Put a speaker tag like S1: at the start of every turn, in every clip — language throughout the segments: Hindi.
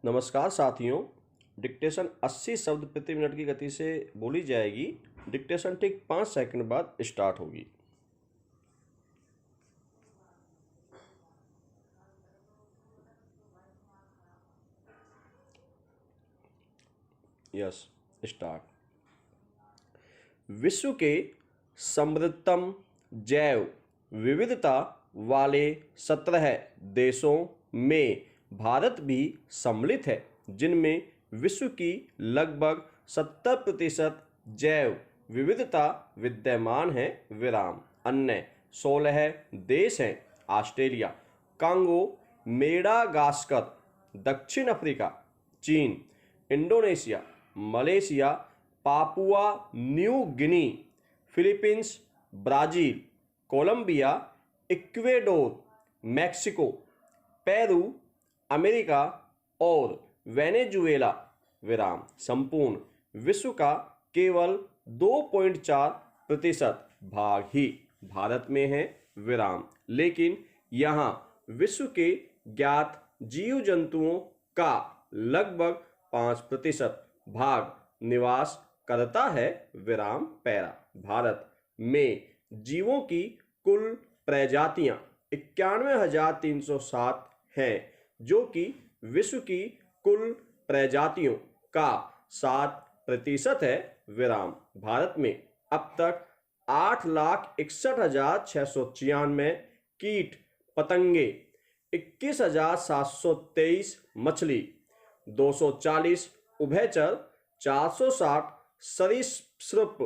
S1: नमस्कार साथियों। डिक्टेशन 80 शब्द प्रति मिनट की गति से बोली जाएगी। डिक्टेशन ठीक 5 सेकंड बाद स्टार्ट होगी। Yes, start. विश्व के समृद्धतम जैव विविधता वाले 17 देशों में भारत भी सम्मिलित है, जिनमें विश्व की लगभग 70% जैव विविधता विद्यमान है। विराम। अन्य 16 देश हैं: ऑस्ट्रेलिया, कांगो, मेडागास्कर, दक्षिण अफ्रीका, चीन, Indonesia, Malaysia, Papua New Guinea, Philippines, Brazil, Colombia, Ecuador, Mexico, Peru, America और वेनेजुएला। विराम। संपूर्ण विश्व का केवल 2.4% भाग ही भारत में है। विराम। लेकिन यहाँ विश्व के ज्ञात जीव जंतुओं का लगभग 5% भाग निवास करता है। विराम पैरा। भारत में जीवों की कुल प्रजातियां 91,307 हैं, जो कि विश्व की कुल प्रजातियों का 7% है। विराम। भारत में अब तक 8,61,696 कीट पतंगे, 21,723 मछली, 240 उभयचर, 460 सरीसृप,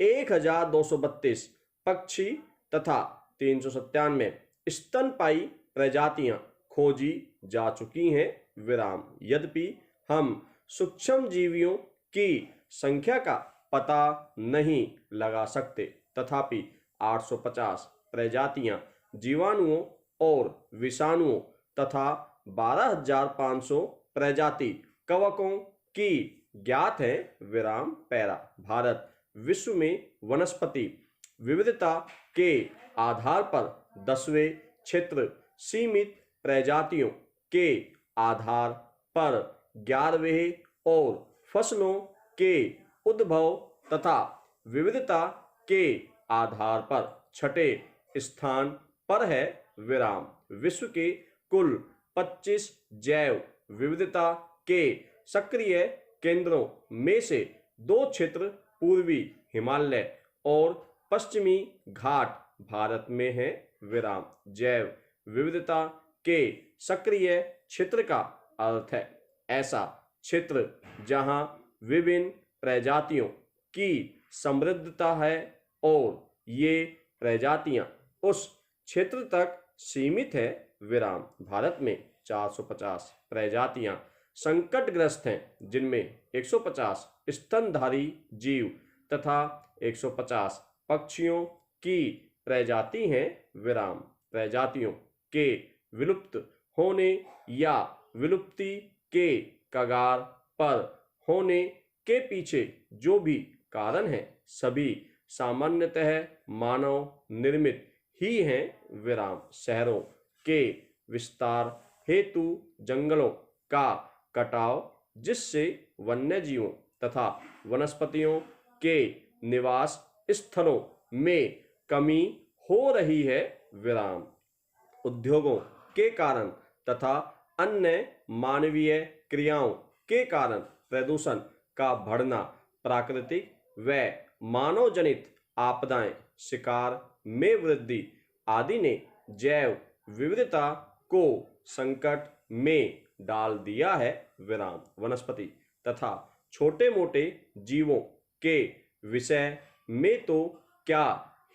S1: 1,232 पक्षी तथा 397 स्तनपायी प्रजातियां खोजी जा चुकी हैं। विराम। यद्यपि हम सूक्ष्म जीवियों की संख्या का पता नहीं लगा सकते, तथापि 850 प्रजातियां जीवाणुओं और विषाणुओं तथा 12,500 प्रजाति कवकों की ज्ञात है। विराम पैरा। भारत विश्व में वनस्पति विविधता के आधार पर 10वें क्षेत्र, सीमित प्रजातियों के आधार पर 11वें और फसलों के उद्भव तथा विविधता के आधार पर 6ठे स्थान पर है। विराम। विश्व के कुल 25 जैव विविधता के सक्रिय केंद्रों में से 2 क्षेत्र पूर्वी हिमालय और पश्चिमी घाट भारत में है। विराम। जैव विविधता के सक्रिय क्षेत्र का अर्थ है ऐसा क्षेत्र जहां विभिन्न प्रजातियों की समृद्धता है और ये प्रजातियां उस क्षेत्र तक सीमित है। विराम। भारत में 450 प्रजातियां संकटग्रस्त हैं, जिनमें 150 स्तनधारी जीव तथा 150 पक्षियों की प्रजाति हैं। विराम। प्रजातियों के विलुप्त होने या विलुप्ति के कगार पर होने के पीछे जो भी कारण है, सभी सामान्यतः मानव निर्मित ही हैं। विराम। शहरों के विस्तार हेतु जंगलों का कटाव, जिससे वन्य जीवों तथा वनस्पतियों के निवास स्थलों में कमी हो रही है। विराम। उद्योगों के कारण तथा अन्य मानवीय क्रियाओं के कारण प्रदूषण का बढ़ना, प्राकृतिक व मानवजनित आपदाएं, शिकार में वृद्धि आदि ने जैव विविधता को संकट में डाल दिया है। विराम। वनस्पति तथा छोटे मोटे जीवों के विषय में तो क्या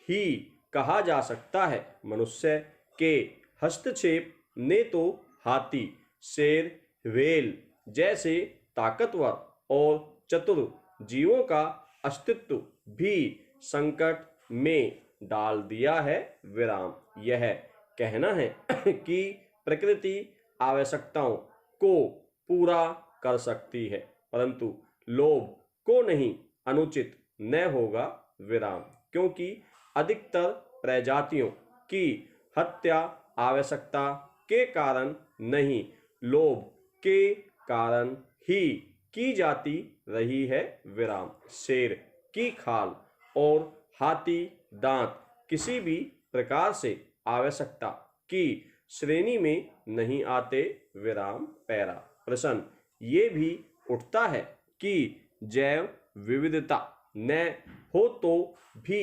S1: ही कहा जा सकता है। मनुष्य के हस्तक्षेप ने तो हाथी, शेर, व्हेल जैसे ताकतवर और चतुर जीवों का अस्तित्व भी संकट में डाल दिया है। विराम। यह कहना है कि प्रकृति आवश्यकताओं को पूरा कर सकती है, परंतु लोभ को नहीं, अनुचित न होगा। विराम। क्योंकि अधिकतर प्रजातियों की हत्या आवश्यकता के कारण नहीं, लोभ के कारण ही की जाती रही है विराम। शेर की खाल और हाथी दांत किसी भी प्रकार से आवश्यकता की श्रेणी में नहीं आते विराम पैरा। प्रश्न ये भी उठता है कि जैव विविधता न हो तो भी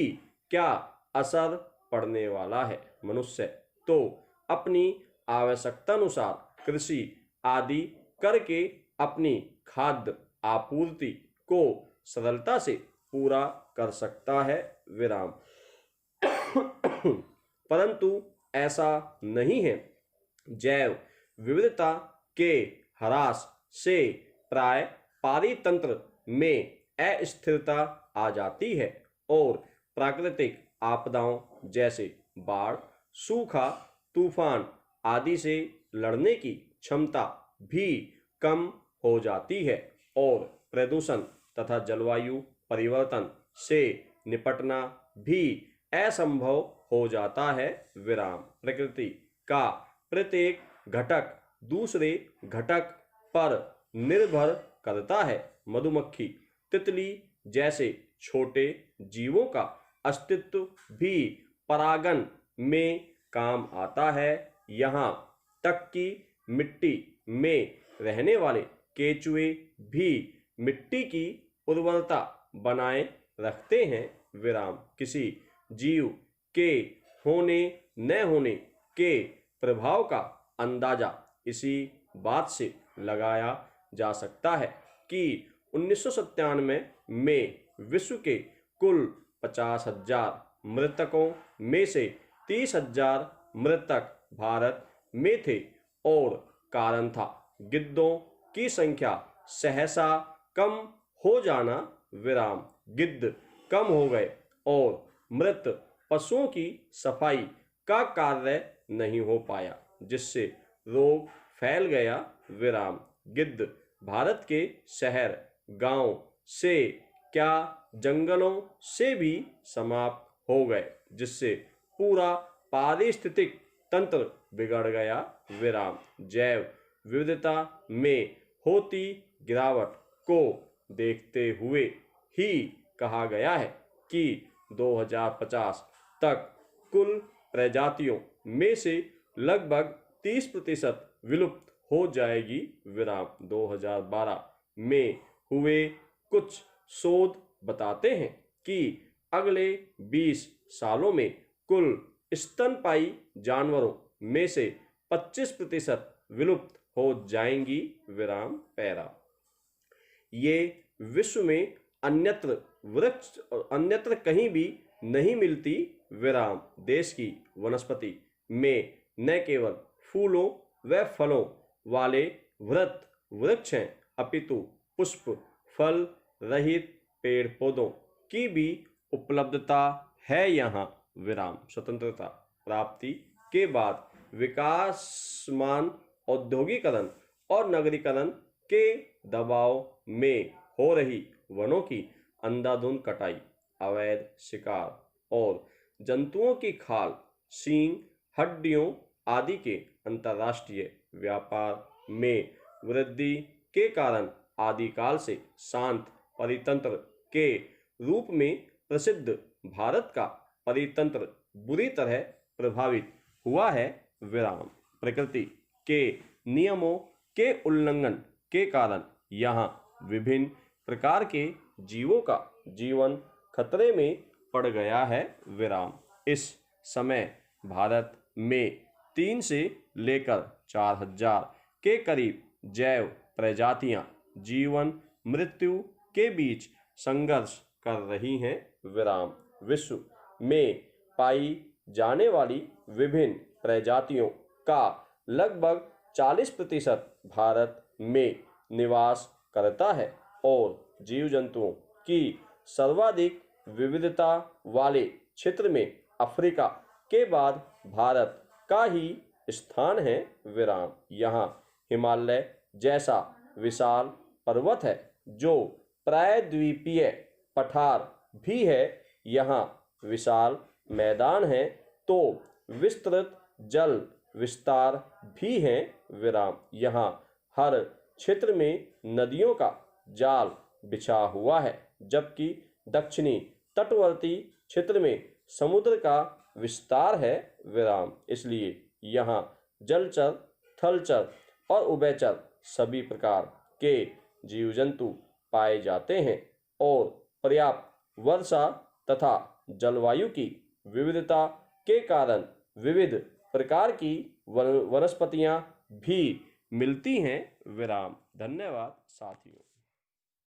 S1: क्या असर पड़ने वाला है। मनुष्य तो अपनी आवश्यकता अनुसार कृषि आदि करके अपनी खाद्य आपूर्ति को सरलता से पूरा कर सकता है विराम। परंतु ऐसा नहीं है। जैव विविधता के ह्रास से प्राय पारितंत्र में अस्थिरता आ जाती है और प्राकृतिक आपदाओं जैसे बाढ़, सूखा, तूफान आदि से लड़ने की क्षमता भी कम हो जाती है और प्रदूषण तथा जलवायु परिवर्तन से निपटना भी असंभव हो जाता है विराम। प्रकृति का प्रत्येक घटक दूसरे घटक पर निर्भर करता है। मधुमक्खी, तितली जैसे छोटे जीवों का अस्तित्व भी परागन में काम आता है। यहाँ तक कि मिट्टी में रहने वाले केचुए भी मिट्टी की उर्वरता बनाए रखते हैं विराम। किसी जीव के होने न होने के प्रभाव का अंदाजा इसी बात से लगाया जा सकता है कि 1997 में विश्व के कुल 50,000 मृतकों में से 30,000 मृतक भारत में थे और कारण था गिद्धों की संख्या सहसा कम हो जाना विराम। गिद्ध कम हो गए और मृत पशुओं की सफाई का कार्य नहीं हो पाया जिससे रोग फैल गया विराम। गिद्ध भारत के शहर गांव से क्या जंगलों से भी समाप्त हो गए जिससे पूरा पारिस्थितिक तंत्र बिगड़ गया विराम। जैव विविधता में होती गिरावट को देखते हुए ही कहा गया है कि 2050 तक कुल प्रजातियों में से लगभग 30% विलुप्त हो जाएगी विराम। 2012 में हुए कुछ शोध बताते हैं कि अगले 20 सालों में कुल स्तनपायी जानवरों में से 25% विलुप्त हो जाएंगी विराम पैरा। ये विश्व में अन्यत्र कहीं भी नहीं मिलती विराम। देश की वनस्पति में न केवल फूलों व फलों वाले वृक्ष हैं अपितु पुष्प फल रहित पेड़ पौधों की भी उपलब्धता है यहाँ विराम। स्वतंत्रता प्राप्ति के बाद विकासमान औद्योगिकरण और नगरीकरण के दबाव में हो रही वनों की अंधाधुंध कटाई, अवैध शिकार और जंतुओं की खाल, सींग, हड्डियों आदि के अंतर्राष्ट्रीय व्यापार में वृद्धि के कारण आदिकाल से शांत परितंत्र के रूप में प्रसिद्ध भारत का परितंत्र बुरी तरह प्रभावित हुआ है विराम। प्रकृति के नियमों के उल्लंघन के कारण यहाँ विभिन्न प्रकार के जीवों का जीवन खतरे में पड़ गया है विराम। इस समय भारत में 3 से लेकर 4,000 के करीब जैव प्रजातियां जीवन मृत्यु के बीच संघर्ष कर रही हैं विराम। विश्व में पाई जाने वाली विभिन्न प्रजातियों का लगभग 40% भारत में निवास करता है और जीव जंतुओं की सर्वाधिक विविधता वाले क्षेत्र में अफ्रीका के बाद भारत का ही स्थान है विराम। यहाँ हिमालय जैसा विशाल पर्वत है जो प्रायद्वीपीय पठार भी है। यहाँ विशाल मैदान है तो विस्तृत जल विस्तार भी है विराम। यहाँ हर क्षेत्र में नदियों का जाल बिछा हुआ है, जबकि दक्षिणी तटवर्ती क्षेत्र में समुद्र का विस्तार है विराम। इसलिए यहाँ जलचर, थलचर और उभयचर सभी प्रकार के जीव जंतु पाए जाते हैं और पर्याप्त वर्षा तथा जलवायु की विविधता के कारण विविध प्रकार की वनस्पतियां भी मिलती हैं विराम। धन्यवाद साथियों।